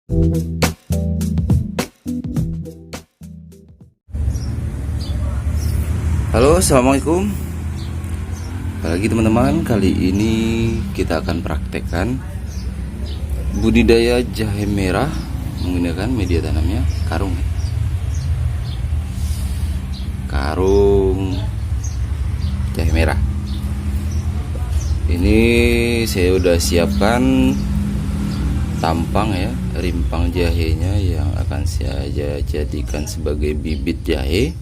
Halo, assalamualaikum. Lagi teman-teman, kali ini kita akan praktekkan budidaya jahe merah menggunakan media tanamnya karung. Karung jahe merah. Ini saya udah siapkan tampang ya, rimpang jahenya yang akan saya jadikan sebagai bibit jahe,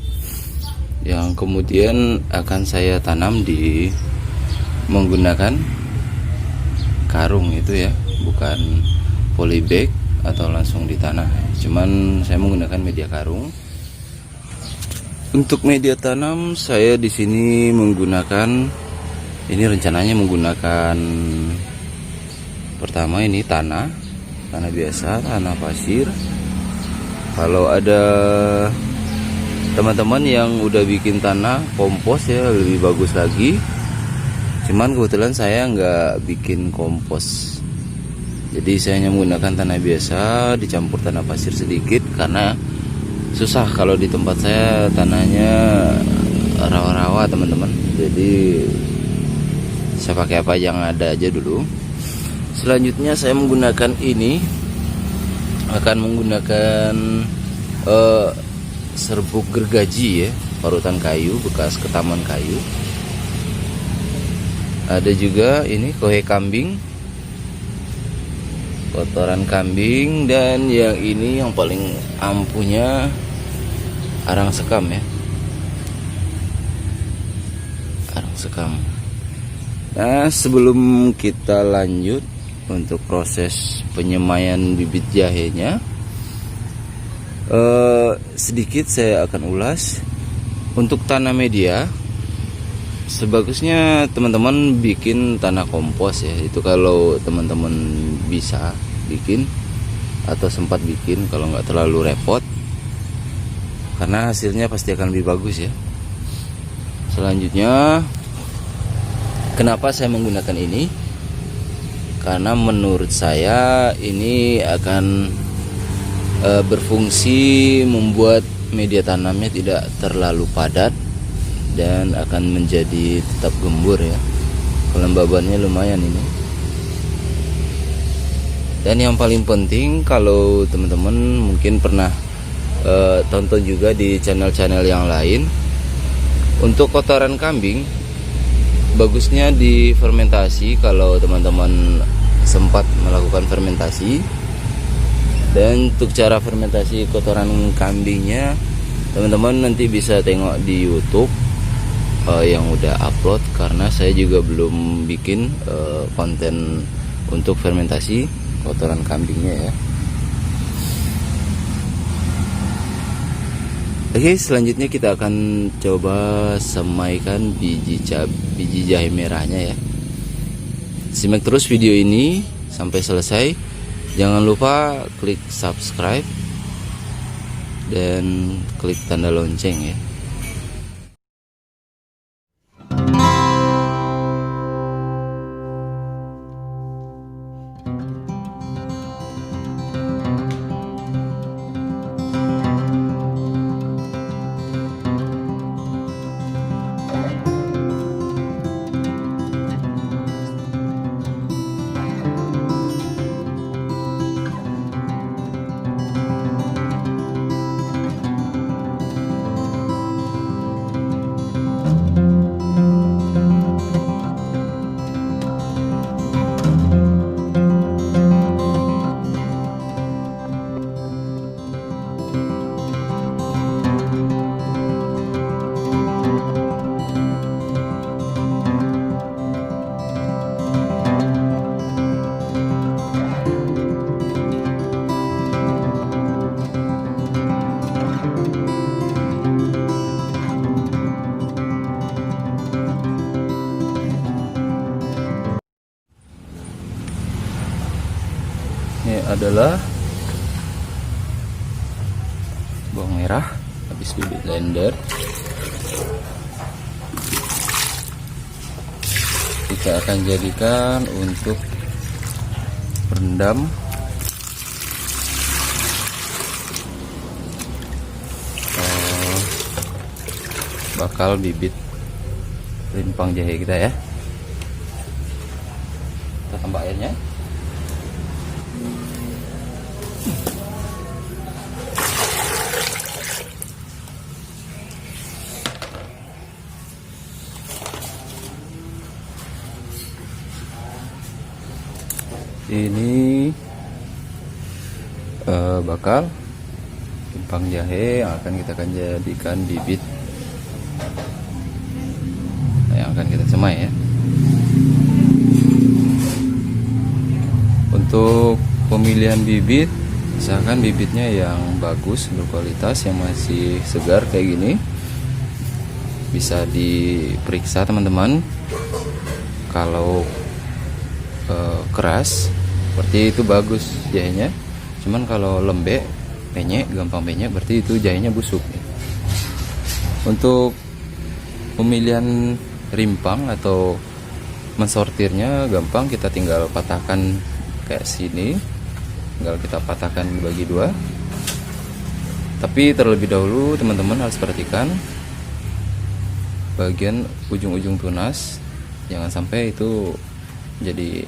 yang kemudian akan saya tanam di menggunakan karung itu ya, bukan polybag atau langsung di tanah. Cuman saya menggunakan media karung. Untuk media tanam saya di sini menggunakan, ini rencananya menggunakan pertama ini tanah biasa, tanah pasir. Kalau ada teman-teman yang udah bikin tanah kompos ya, lebih bagus lagi. Cuman kebetulan saya nggak bikin kompos, jadi saya hanya menggunakan tanah biasa dicampur tanah pasir sedikit, karena susah kalau di tempat saya tanahnya rawa-rawa teman-teman. Jadi saya pakai apa yang ada aja dulu. Selanjutnya saya menggunakan ini, akan menggunakan serbuk gergaji ya, parutan kayu bekas ketaman kayu. Ada juga ini kohe kambing, kotoran kambing, dan yang ini yang paling ampuhnya arang sekam ya, arang sekam. Nah, sebelum kita lanjut untuk proses penyemaian bibit jahenya, sedikit saya akan ulas. Untuk tanah media, sebagusnya teman-teman bikin tanah kompos ya. Itu kalau teman-teman bisa bikin atau sempat bikin, kalau nggak terlalu repot, karena hasilnya pasti akan lebih bagus ya. Selanjutnya, kenapa saya menggunakan ini? Karena menurut saya ini akan berfungsi membuat media tanamnya tidak terlalu padat dan akan menjadi tetap gembur ya. Kelembabannya lumayan ini. Dan yang paling penting, kalau teman-teman mungkin pernah tonton juga di channel-channel yang lain, untuk kotoran kambing bagusnya difermentasi kalau teman-teman sempat melakukan fermentasi. Dan untuk cara fermentasi kotoran kambingnya, teman-teman nanti bisa tengok di YouTube yang udah upload, karena saya juga belum bikin konten untuk fermentasi kotoran kambingnya ya. Oke, selanjutnya kita akan coba semaikan biji jahe merahnya ya. Simak terus video ini sampai selesai. Jangan lupa klik subscribe dan klik tanda lonceng ya. Ini adalah bawang merah habis di blender. Kita akan jadikan untuk rendam bakal bibit rimpang jahe kita ya. Kita tambah airnya. Ini bakal rimpang jahe yang kita akan jadikan bibit yang akan kita semai ya. Untuk pemilihan bibit, misalkan bibitnya yang bagus, berkualitas, yang masih segar kayak gini, bisa diperiksa teman-teman. Kalau keras berarti itu bagus jahenya, cuman kalau lembek, penyek, gampang penyek, berarti itu jahenya busuk. Untuk pemilihan rimpang atau mensortirnya gampang, kita tinggal patahkan kayak sini, tinggal kita patahkan bagi dua. Tapi terlebih dahulu teman-teman harus perhatikan bagian ujung-ujung tunas, jangan sampai itu jadi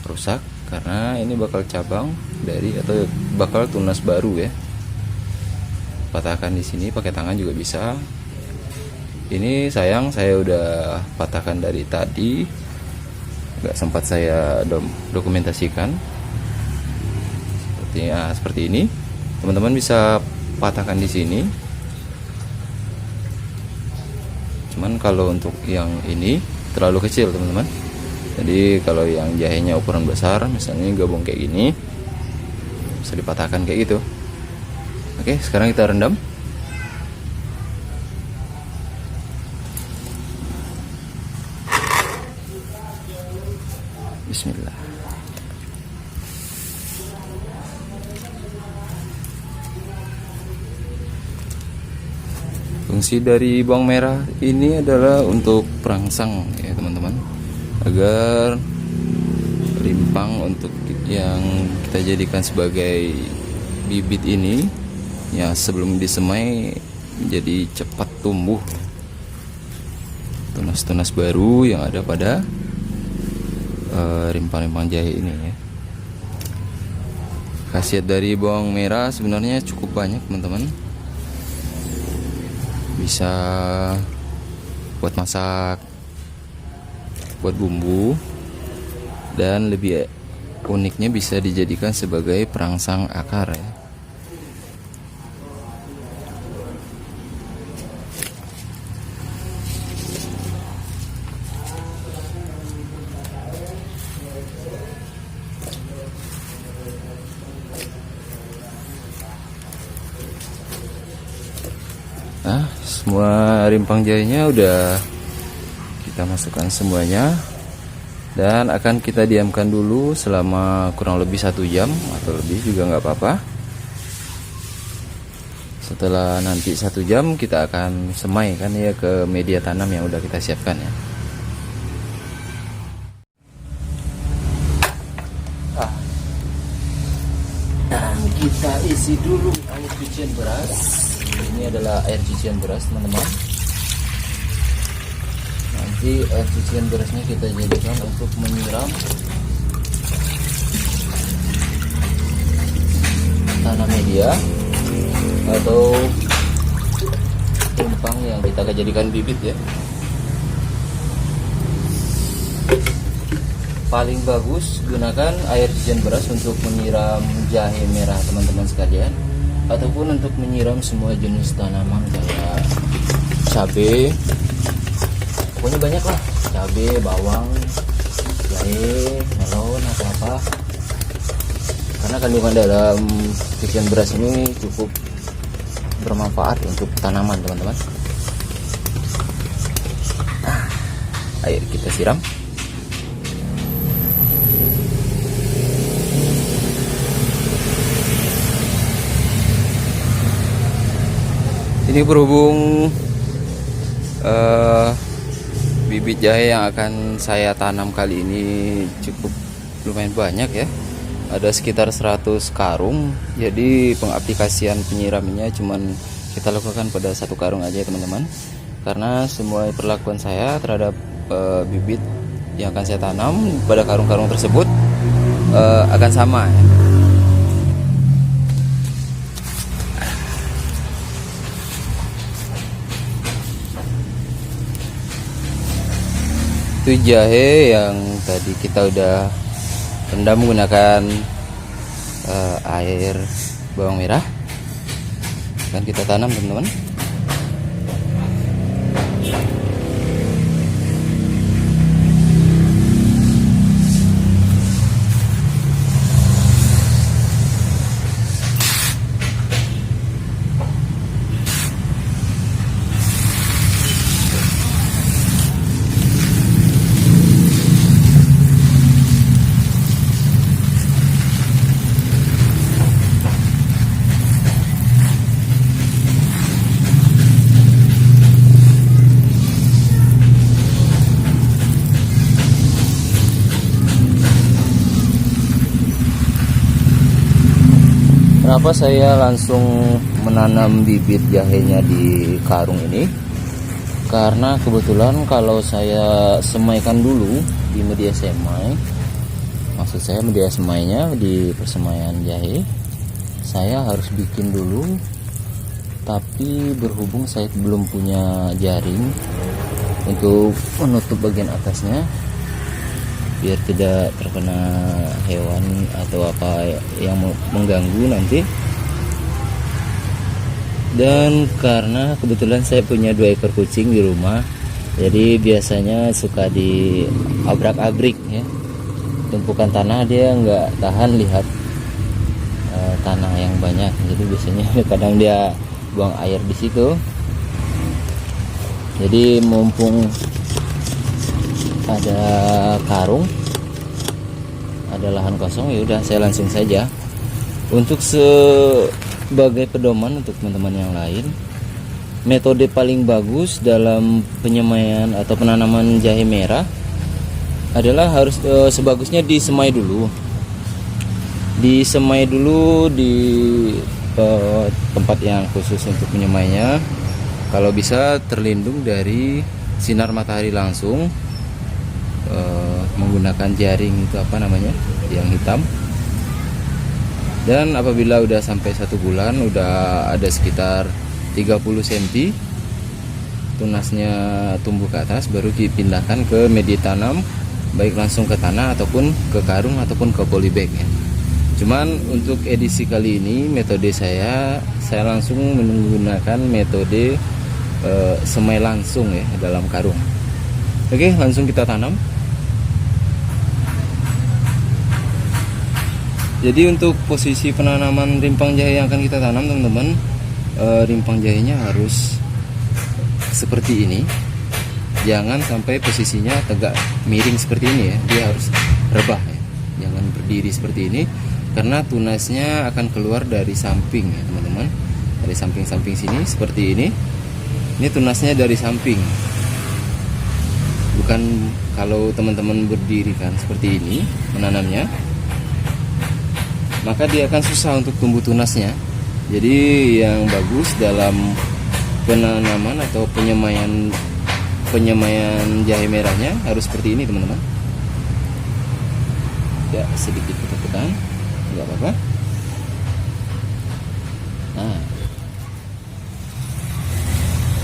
rusak, karena ini bakal cabang dari atau bakal tunas baru ya. Patahkan di sini pakai tangan juga bisa. Ini sayang saya udah patahkan dari tadi, nggak sempat saya dokumentasikan. Seperti ini, teman-teman bisa patahkan di sini. Cuman kalau untuk yang ini terlalu kecil teman-teman. Jadi kalau yang jahenya ukuran besar, misalnya gabung kayak gini, bisa dipatahkan kayak gitu. Oke, sekarang kita rendam. Bismillah. Fungsi dari bawang merah ini adalah untuk perangsang ya teman-teman, agar rimpang untuk yang kita jadikan sebagai bibit ini ya sebelum disemai menjadi cepat tumbuh tunas-tunas baru yang ada pada rimpang-rimpang jahe ini ya. Khasiat dari bawang merah sebenarnya cukup banyak teman-teman, bisa buat masak, buat bumbu, dan lebih uniknya bisa dijadikan sebagai perangsang akar ya. Nah, semua rimpang jahenya udah kita masukkan semuanya, dan akan kita diamkan dulu selama kurang lebih 1 jam atau lebih juga nggak apa-apa. Setelah nanti 1 jam kita akan semaikan ya ke media tanam yang udah kita siapkan ya. Dan kita isi dulu air cucian beras. Ini adalah air cucian beras teman-teman. Nanti air cucian berasnya kita jadikan untuk menyiram tanam media atau rimpang yang kita akan jadikan bibit ya. Paling bagus gunakan air cucian beras untuk menyiram jahe merah teman-teman sekalian, ataupun untuk menyiram semua jenis tanaman kayak cabai, pokoknya banyak lah, cabai, bawang, jahe, melon atau apa, karena kandungan dalam cucian beras ini cukup bermanfaat untuk tanaman teman-teman. Nah, ayo kita siram. Ini berhubung bibit jahe yang akan saya tanam kali ini cukup lumayan banyak ya, ada sekitar 100 karung, jadi pengaplikasian penyiramannya cuman kita lakukan pada 1 karung aja ya teman-teman. karena semua perlakuan saya terhadap bibit yang akan saya tanam pada karung-karung tersebut akan sama ya. Itu jahe yang tadi kita udah rendam menggunakan air bawang merah, dan kita tanam teman-teman. Kenapa saya langsung menanam bibit jahenya di karung ini? Karena kebetulan kalau saya semaikan dulu di media semai, maksud saya media semainya di persemaian jahe, saya harus bikin dulu. Tapi berhubung saya belum punya jaring untuk menutup bagian atasnya, biar tidak terkena hewan atau apa yang mengganggu nanti. Dan karena kebetulan saya punya 2 ekor kucing di rumah, jadi biasanya suka diabrak-abrik ya, tumpukan tanah dia nggak tahan lihat tanah yang banyak, jadi biasanya kadang dia buang air di situ. Jadi mumpung ada karung, ada lahan kosong, ya udah saya langsung saja. Untuk sebagai pedoman untuk teman-teman yang lain, metode paling bagus dalam penyemaian atau penanaman jahe merah adalah harus sebagusnya disemai dulu. Disemai dulu di tempat yang khusus untuk menyemainya. Kalau bisa terlindung dari sinar matahari langsung, menggunakan jaring itu apa namanya yang hitam. Dan apabila udah sampai 1 bulan, udah ada sekitar 30 cm tunasnya tumbuh ke atas, baru dipindahkan ke media tanam, baik langsung ke tanah ataupun ke karung ataupun ke polybag ya. Cuman untuk edisi kali ini metode saya langsung menggunakan metode semai langsung ya dalam karung. Oke, langsung kita tanam. Jadi untuk posisi penanaman rimpang jahe yang akan kita tanam teman-teman, rimpang jahenya harus seperti ini, jangan sampai posisinya tegak miring seperti ini ya, dia harus rebah ya, jangan berdiri seperti ini, karena tunasnya akan keluar dari samping ya teman-teman, dari samping-samping sini seperti ini tunasnya dari samping, bukan kalau teman-teman berdiri kan seperti ini menanamnya, maka dia akan susah untuk tumbuh tunasnya. Jadi yang bagus dalam penanaman atau penyemaian jahe merahnya harus seperti ini teman-teman. Ya sedikit kita tekan, nggak apa-apa. Nah,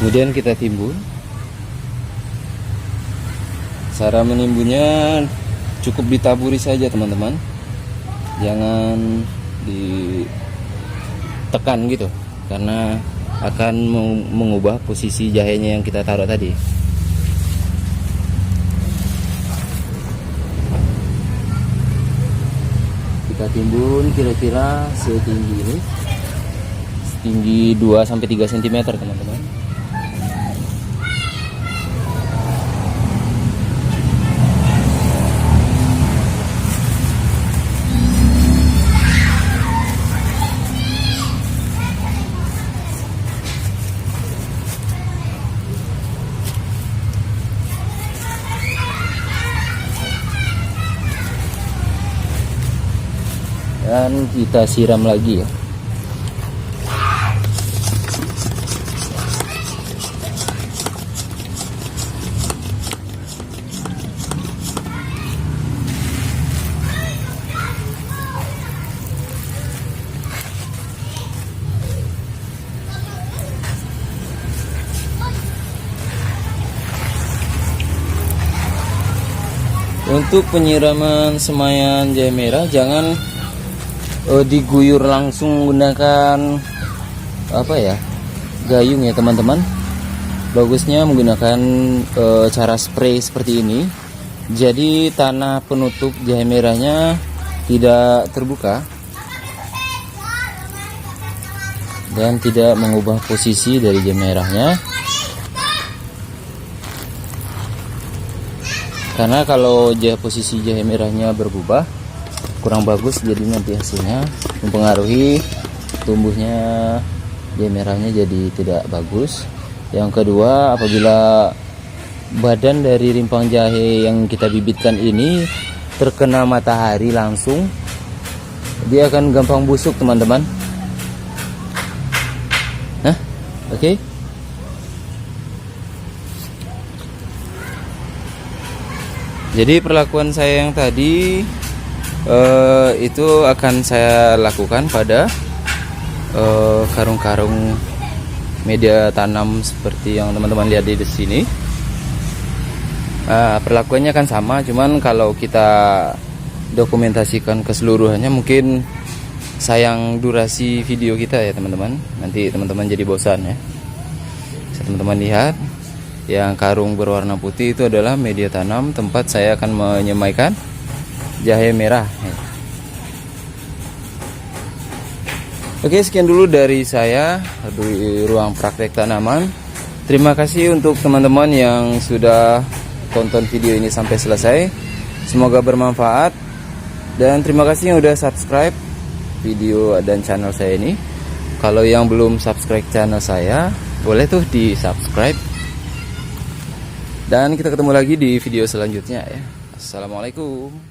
kemudian kita timbun. Cara menimbunnya cukup ditaburi saja teman-teman, jangan ditekan gitu, karena akan mengubah posisi jahenya yang kita taruh tadi. Kita timbun kira-kira setinggi ini, setinggi 2-3 cm teman-teman. Dan kita siram lagi ya. Untuk penyiraman semaian jahe merah, jangan diguyur langsung menggunakan gayung ya teman-teman. Bagusnya menggunakan cara spray seperti ini. Jadi tanah penutup jahe merahnya tidak terbuka dan tidak mengubah posisi dari jahe merahnya. Karena kalau posisi jahe merahnya berubah kurang bagus, jadi nanti hasilnya mempengaruhi tumbuhnya jahe merahnya, jadi tidak bagus. Yang kedua, apabila badan dari rimpang jahe yang kita bibitkan ini terkena matahari langsung, dia akan gampang busuk teman-teman. Nah, oke. Jadi perlakuan saya yang tadi itu akan saya lakukan pada karung-karung media tanam seperti yang teman-teman lihat di sini. Perlakuannya kan sama, cuman kalau kita dokumentasikan keseluruhannya mungkin sayang durasi video kita ya teman-teman. Nanti teman-teman jadi bosan ya. Bisa teman-teman lihat, yang karung berwarna putih itu adalah media tanam tempat saya akan menyemaikan jahe merah. Oke, sekian dulu dari saya di ruang praktek tanaman. Terima kasih untuk teman-teman yang sudah tonton video ini sampai selesai. Semoga bermanfaat. Dan terima kasih yang udah subscribe video dan channel saya ini. Kalau yang belum subscribe channel saya, boleh tuh di subscribe. Dan kita ketemu lagi di video selanjutnya ya. Assalamualaikum.